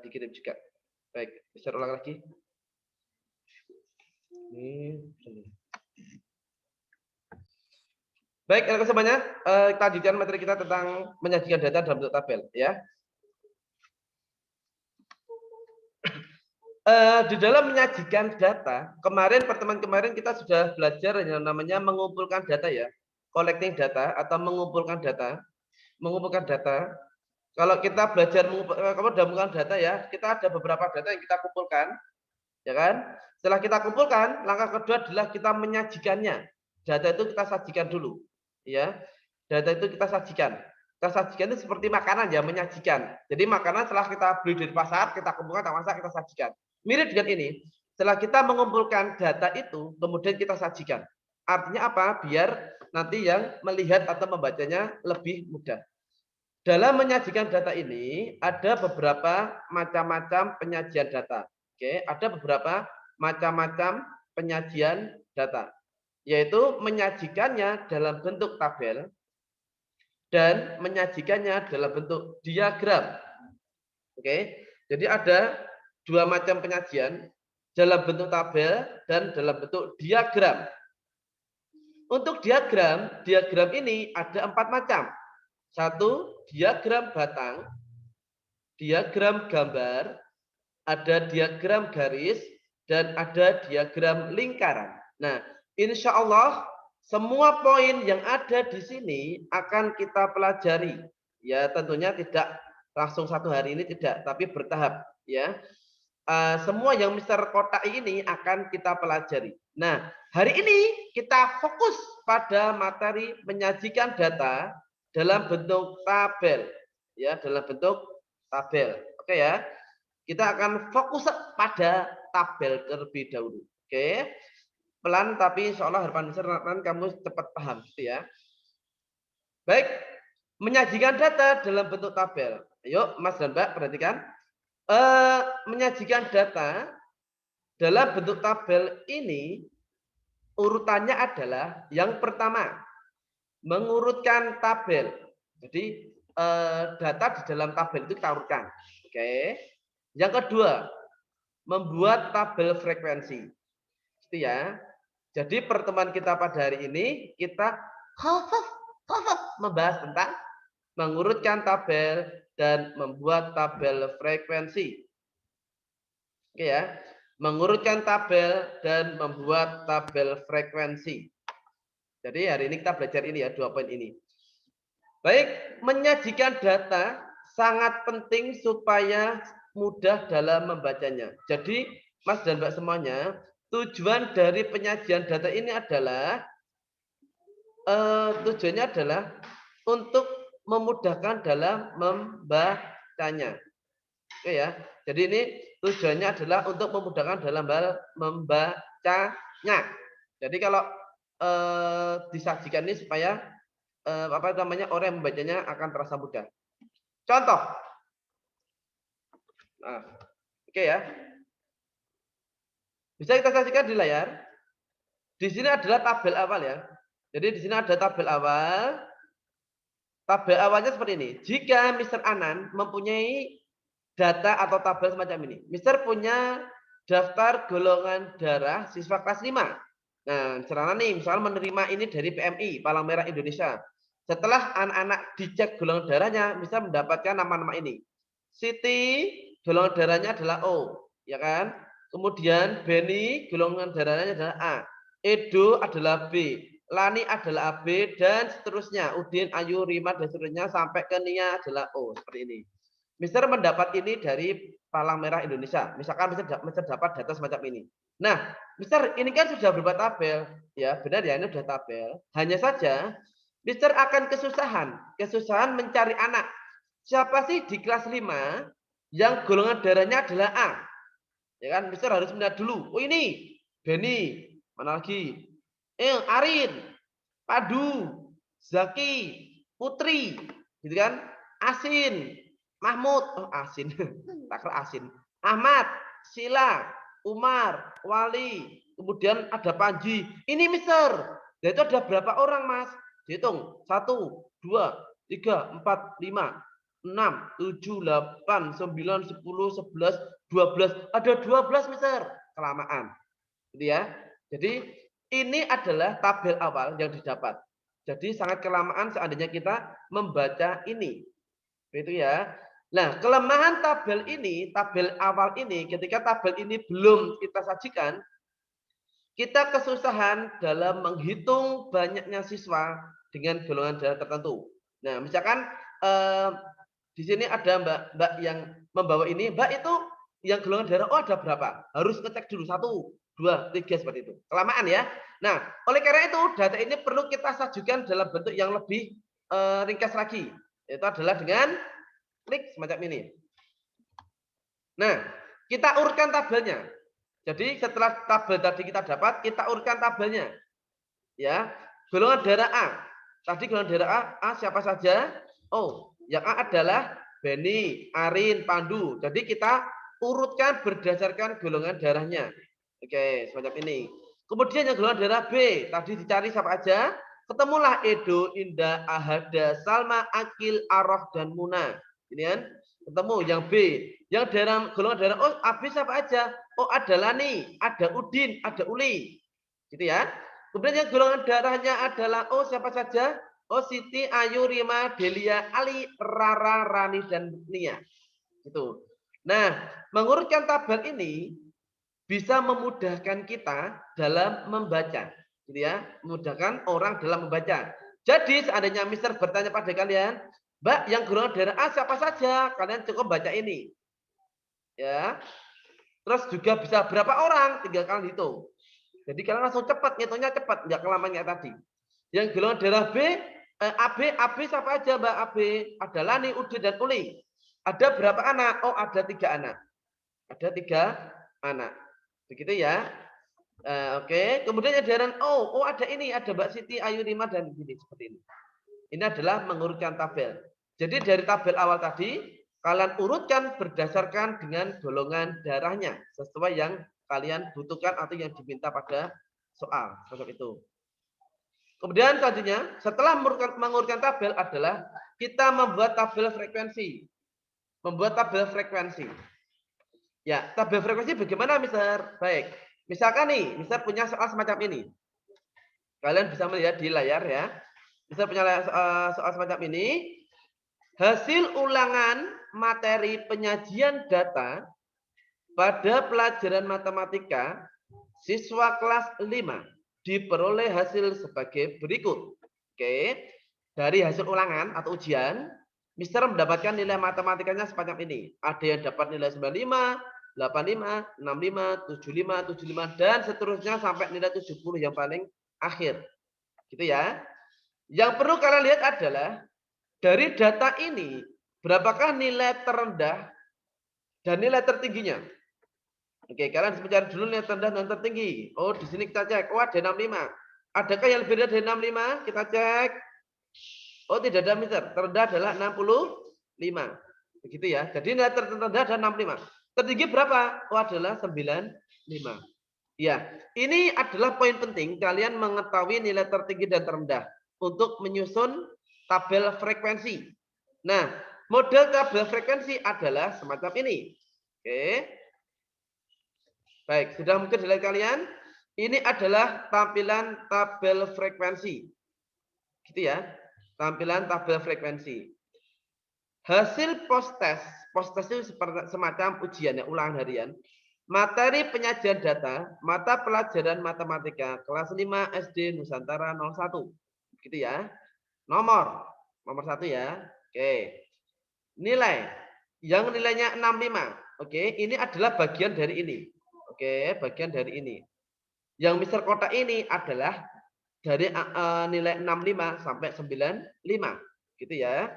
dikirim juga. Baik, bisa ulang lagi. Ini. Baik, semuanya, kita lanjutkan materi kita tentang menyajikan data dalam bentuk tabel, ya. Di dalam menyajikan data, pertemuan kemarin kita sudah belajar yang namanya mengumpulkan data, ya, collecting data atau mengumpulkan data. Kalau kita belajar mengumpulkan data, ya, kita ada beberapa data yang kita kumpulkan, ya kan? Setelah kita kumpulkan, langkah kedua adalah kita menyajikannya. Data itu kita sajikan dulu, ya. Data itu kita sajikan. Kita sajikan itu seperti makanan, ya, menyajikan. Jadi makanan setelah kita beli dari pasar, kita kumpulkan, kita masak, kita sajikan. Mirip dengan ini. Setelah kita mengumpulkan data itu, kemudian kita sajikan. Artinya apa? Biar nanti yang melihat atau membacanya lebih mudah. Dalam menyajikan data ini ada beberapa macam-macam penyajian data. Oke, ada beberapa macam-macam penyajian data, yaitu menyajikannya dalam bentuk tabel dan menyajikannya dalam bentuk diagram. Oke, jadi ada dua macam penyajian, dalam bentuk tabel dan dalam bentuk diagram. Untuk diagram ini ada 4 macam. 1, diagram batang, diagram gambar, ada diagram garis, dan ada diagram lingkaran. Nah, insya Allah semua poin yang ada di sini akan kita pelajari. Ya, tentunya tidak langsung satu hari ini, tidak, tapi bertahap. Ya, semua yang Mister Kotak ini akan kita pelajari. Nah, hari ini kita fokus pada materi menyajikan data dalam bentuk tabel, ya, dalam bentuk tabel. Oke, ya. Kita akan fokus pada tabel terlebih dahulu. Oke. Pelan tapi insya Allah harapan besar kamu cepat paham, gitu ya. Baik, menyajikan data dalam bentuk tabel. Ayo, Mas dan Mbak, perhatikan. Menyajikan data dalam bentuk tabel ini urutannya adalah yang pertama, mengurutkan tabel. Jadi data di dalam tabel itu kita urutkan. Oke. Yang kedua, membuat tabel frekuensi. Itu ya. Jadi pertemuan kita pada hari ini kita membahas tentang mengurutkan tabel dan membuat tabel frekuensi. Oke, ya. Mengurutkan tabel dan membuat tabel frekuensi. Jadi hari ini kita belajar ini, ya, 2 poin ini. Baik, menyajikan data sangat penting supaya mudah dalam membacanya. Jadi, Mas dan Mbak semuanya, tujuan dari penyajian data ini adalah tujuannya adalah untuk memudahkan dalam membacanya. Oke, ya. Jadi ini tujuannya adalah untuk memudahkan dalam hal membacanya. Jadi kalau disajikan ini supaya orang yang membacanya akan terasa mudah. Contoh. Nah, oke, ya. Bisa kita saksikan di layar. Di sini adalah tabel awal, ya. Jadi di sini ada tabel awal. Tabel awalnya seperti ini. Jika Mr. Anan mempunyai data atau tabel semacam ini. Mister punya daftar golongan darah siswa kelas 5. Nah, misalnya nih, menerima ini dari PMI, Palang Merah Indonesia. Setelah anak-anak dicek golongan darahnya, Mister mendapatkan nama-nama ini. Siti, golongan darahnya adalah O, ya kan? Kemudian Beni, golongan darahnya adalah A. Edo adalah B. Lani adalah AB, dan seterusnya. Udin, Ayu, Rima, dan seterusnya, sampai ke Nia adalah O. Seperti ini. Mister mendapat ini dari Palang Merah Indonesia. Misalkan Mister dapat data semacam ini. Nah, Mister ini kan sudah berupa tabel. Ya, benar ya, ini sudah tabel. Hanya saja, Mister akan kesusahan mencari anak. Siapa sih di kelas 5 yang golongan darahnya adalah A? Ya kan, Mister harus melihat dulu. Oh, ini Beni, mana lagi? Arin, Padu, Zaki, Putri, gitu kan? Asin, Mahmud, Asin, tak Asin, Ahmad, Sila, Umar, Wali, kemudian ada Panji. Ini Mister. Dan itu ada berapa orang, Mas? Dihitung. 1, 2, 3, 4, 5. 6, 7, 8, 9, 10, 11, 12. Ada 12, Mister. Kelamaan. Gitu ya. Jadi ini adalah tabel awal yang didapat. Jadi sangat kelamaan seandainya kita membaca ini. Itu ya. Nah, kelemahan tabel ini, tabel awal ini, ketika tabel ini belum kita sajikan, kita kesusahan dalam menghitung banyaknya siswa dengan golongan darah tertentu. Nah, misalkan di sini ada Mbak yang membawa ini, Mbak itu yang golongan darah oh ada berapa? Harus ngecek dulu 1, 2, 3 seperti itu. Kelamaan ya. Nah, oleh karena itu data ini perlu kita sajikan dalam bentuk yang lebih ringkas lagi. Itu adalah dengan klik semacam ini. Nah, kita urutkan tabelnya. Jadi setelah tabel tadi kita dapat, kita urutkan tabelnya. Ya, golongan darah A. Tadi golongan darah A siapa saja? Oh, yang A adalah Beni, Arin, Pandu. Jadi kita urutkan berdasarkan golongan darahnya. Oke, semacam ini. Kemudian yang golongan darah B, tadi dicari siapa aja? Ketemulah Edo, Indah, Ahada, Salma, Akil, Aroh, dan Muna. Ini kan? Ketemu yang B. Yang golongan darah oh AB siapa aja? Oh ada Lani, ada Udin, ada Uli. Gitu ya. Kemudian yang golongan darahnya adalah oh siapa saja? Oh Siti, Ayu, Rima, Delia, Ali, Rara, Rani, dan Nia. Gitu. Nah, mengurutkan tabel ini bisa memudahkan kita dalam membaca. Gitu ya. Memudahkan orang dalam membaca. Jadi seandainya Mister bertanya pada kalian, Mbak, yang golongan darah A siapa saja? Kalian cukup baca ini. Ya. Terus juga bisa berapa orang? Tinggal kalian hitung. Jadi kalian langsung cepat, ngitungnya cepat, nggak kelamaan kayak tadi. Yang golongan darah B, AB siapa aja Mbak AB? Ada Lani, Udin, dan Uli. Ada berapa anak? Oh ada 3 anak. Ada 3 anak. Begitu ya. Oke. Kemudian yang darah oh ada ini, ada Mbak Siti, Ayu, Rima, dan gini seperti ini. Ini adalah mengurutkan tabel. Jadi dari tabel awal tadi, kalian urutkan berdasarkan dengan golongan darahnya sesuai yang kalian butuhkan atau yang diminta pada soal. Seperti itu. Kemudian selanjutnya, setelah mengurutkan tabel adalah kita membuat tabel frekuensi. Membuat tabel frekuensi. Ya, tabel frekuensi bagaimana, Mister? Baik. Misalkan nih, Mister punya soal semacam ini. Kalian bisa melihat di layar ya. Mister punya soal semacam ini. Hasil ulangan materi penyajian data pada pelajaran matematika siswa kelas 5 diperoleh hasil sebagai berikut. Oke. Dari hasil ulangan atau ujian, Mister mendapatkan nilai matematikanya semacam ini. Ada yang dapat nilai 95, 85, 65, 75, 75 dan seterusnya sampai nilai 70 yang paling akhir. Gitu ya. Yang perlu kalian lihat adalah dari data ini berapakah nilai terendah dan nilai tertingginya. Oke, kalian mencari dulu nilai terendah dan tertinggi. Oh, di sini kita cek. Oh, ada 65. Adakah yang lebih dari 65? Kita cek. Oh, tidak ada, Mister. Terendah adalah 65. Begitu ya. Jadi nilai terendah adalah 65. Tertinggi berapa? Oh, adalah 95. Ya, ini adalah poin penting kalian mengetahui nilai tertinggi dan terendah untuk menyusun tabel frekuensi. Nah, model tabel frekuensi adalah semacam ini. Oke. Baik, sudah mungkin dilihat kalian. Ini adalah tampilan tabel frekuensi. Gitu ya. Tampilan tabel frekuensi. Hasil post-test. Post-test itu semacam ujian ya, ulangan harian. Materi penyajian data, mata pelajaran matematika, kelas 5 SD Nusantara 01. Gitu ya. Nomor 1 ya. Oke. Nilai. Yang nilainya 65. Oke, ini adalah bagian dari ini. Oke, bagian dari ini. Yang Mister kotak ini adalah dari nilai 65 sampai 95. Gitu ya.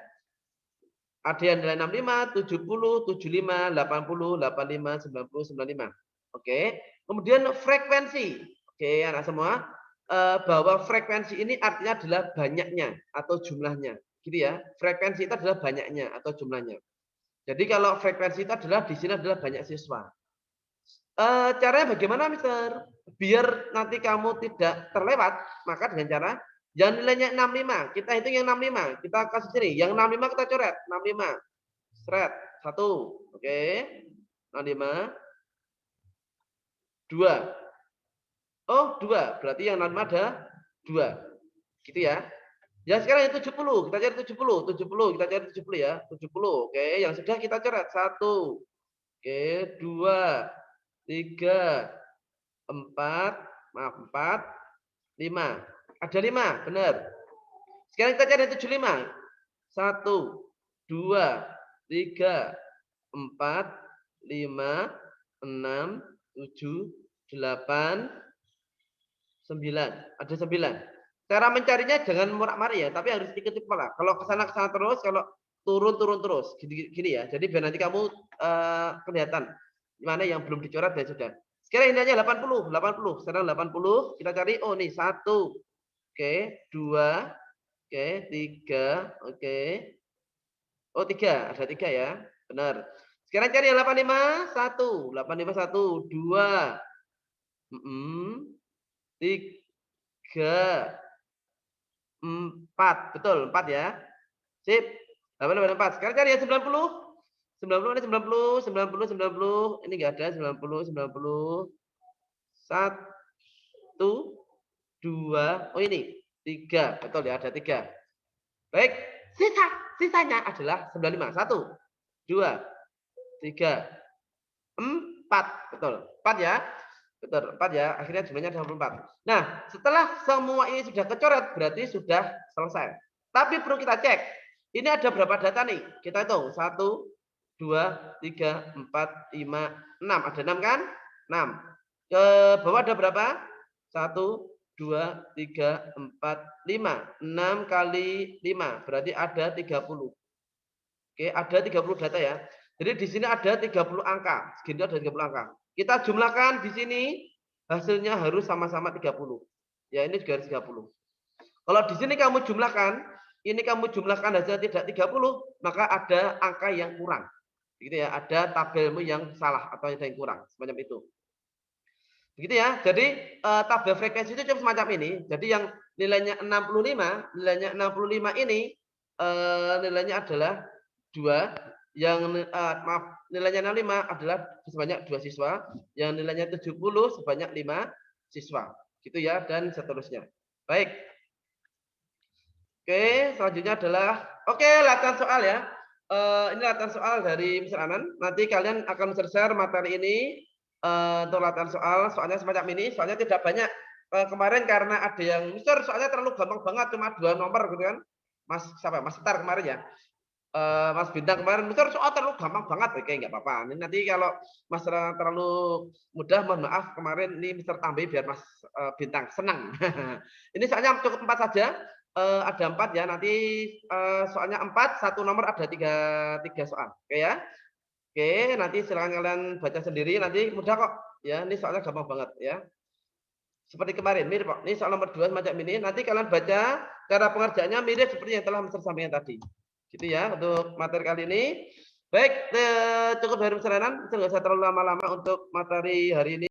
Ada yang nilai 65, 70, 75, 80, 85, 90, 95. Oke. Kemudian frekuensi. Oke, anak semua. Bahwa frekuensi ini artinya adalah banyaknya atau jumlahnya. Gitu ya. Frekuensi itu adalah banyaknya atau jumlahnya. Jadi kalau frekuensi itu adalah di sini adalah banyak siswa. Caranya bagaimana, Mister? Biar nanti kamu tidak terlewat, maka dengan cara yang nilainya 65, kita hitung yang 65, kita kasih sini. Yang 65 kita coret, 65. Seret. 1. Oke. 65. 2. Oh, 2. Berarti yang 65 ada 2. Gitu ya. Ya sekarang yang 70. Kita cari 70. 70. Kita cari 70 ya. 70. Oke. Yang sudah kita coret. 1. Oke. 2. 3. 4. Maaf. 4. 5. Ada 5. Benar. Sekarang kita cari 75. 1. 2. 3. 4. 5. 6. 7. 8. 9. Ada 9. Cara mencarinya jangan murak-mari ya, tapi harus ikut kepala. Kalau ke sana terus, kalau turun terus. Gini ya. Jadi biar nanti kamu kelihatan mana yang belum dicoret dan sudah. Sekarang ini aja 80, 80. Sekarang 80 kita cari nih 1. Oke, 2. Oke, 3. Oke. Oh, 3. Ada 3 ya. Benar. Sekarang cari yang 85, 1. 85 1, 2. 3. 4. Betul, 4 ya. Sip. 4. Sekarang cari yang 90. 90 ada 90, 90, 90. Ini enggak ada 90, 90. 1, 2. Oh ini 3. Betul ya, ada 3. Baik. Sisanya adalah 95. 1, 2, 3, 4. Betul. 4 ya. Betul, 4 ya. Akhirnya jumlahnya 24. Nah, setelah semua ini sudah kecoret, berarti sudah selesai. Tapi perlu kita cek. Ini ada berapa data nih? Kita hitung. 1, 2, 3, 4, 5, 6. Ada 6 kan? 6. Ke bawah ada berapa? 1, 2, 3, 4, 5. 6 kali 5. Berarti ada 30. Oke, ada 30 data ya. Jadi di sini ada 30 angka. Segini ada 30 angka. Kita jumlahkan di sini, hasilnya harus sama-sama 30. Ya, ini juga harus 30. Kalau di sini kamu jumlahkan, ini kamu jumlahkan hasilnya tidak 30, maka ada angka yang kurang. Gitu ya, ada tabelmu yang salah atau ada yang kurang, semacam itu. Begitu ya. Jadi tabel frekuensi itu cuma semacam ini. Jadi yang nilainya 65, nilainya 65 ini nilainya adalah 2. Yang nilainya 65 adalah sebanyak 2 siswa, yang nilainya 70 sebanyak 5 siswa. Gitu ya, dan seterusnya. Baik. Oke, selanjutnya adalah latihan soal ya. Ini latihan soal dari Mr. Anan. Nanti kalian akan share materi ini untuk latihan soal. Soalnya semacam ini, soalnya tidak banyak. Kemarin karena ada yang Mr. soalnya terlalu gampang banget, cuma 2 nomor gitu kan. Mas Star kemarin ya. Mas Bintang kemarin Mr. soal terlalu gampang banget. Oke, enggak apa-apa. Ini nanti kalau Mas terlalu mudah, mohon maaf, kemarin ini Mr. tambah biar Mas Bintang senang. Ini soalnya cukup 4 saja. Ada 4 ya, nanti soalnya 4, satu nomor ada 3 soal. Oke ya. Oke, nanti silakan kalian baca sendiri, nanti mudah kok. Ya, ini soalnya gampang banget ya. Seperti kemarin, mirip kok. Ini soal nomor 2 semacam ini. Nanti kalian baca cara pengerjaannya mirip seperti yang telah Mr. sampaikan tadi. Gitu ya untuk materi kali ini. Baik, cukup dari Mr. Anan. Nggak usah terlalu lama-lama untuk materi hari ini.